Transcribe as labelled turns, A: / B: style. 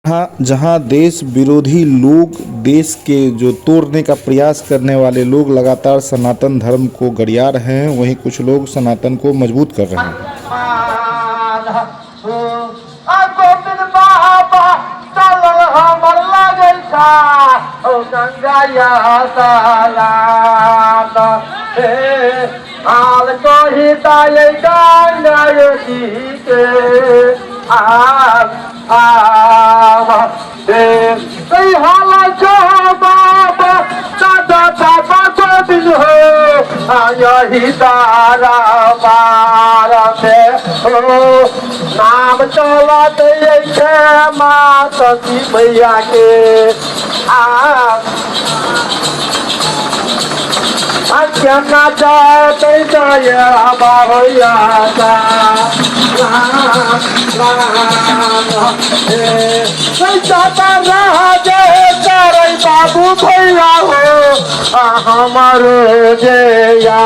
A: हाँ, जहाँ देश विरोधी लोग, देश के जो तोड़ने का प्रयास करने वाले लोग लगातार सनातन धर्म को गरिया रहे हैं, वहीं कुछ लोग सनातन को मजबूत कर रहे हैं।
B: हाल को ही ताले कई हाल जो बाबा दादा दादा को दिन हो यही तारा बार से हो नाम चला दे माँ सती भैया के क्या जाते जया बाबैया बाबू भैया हो हमारे जया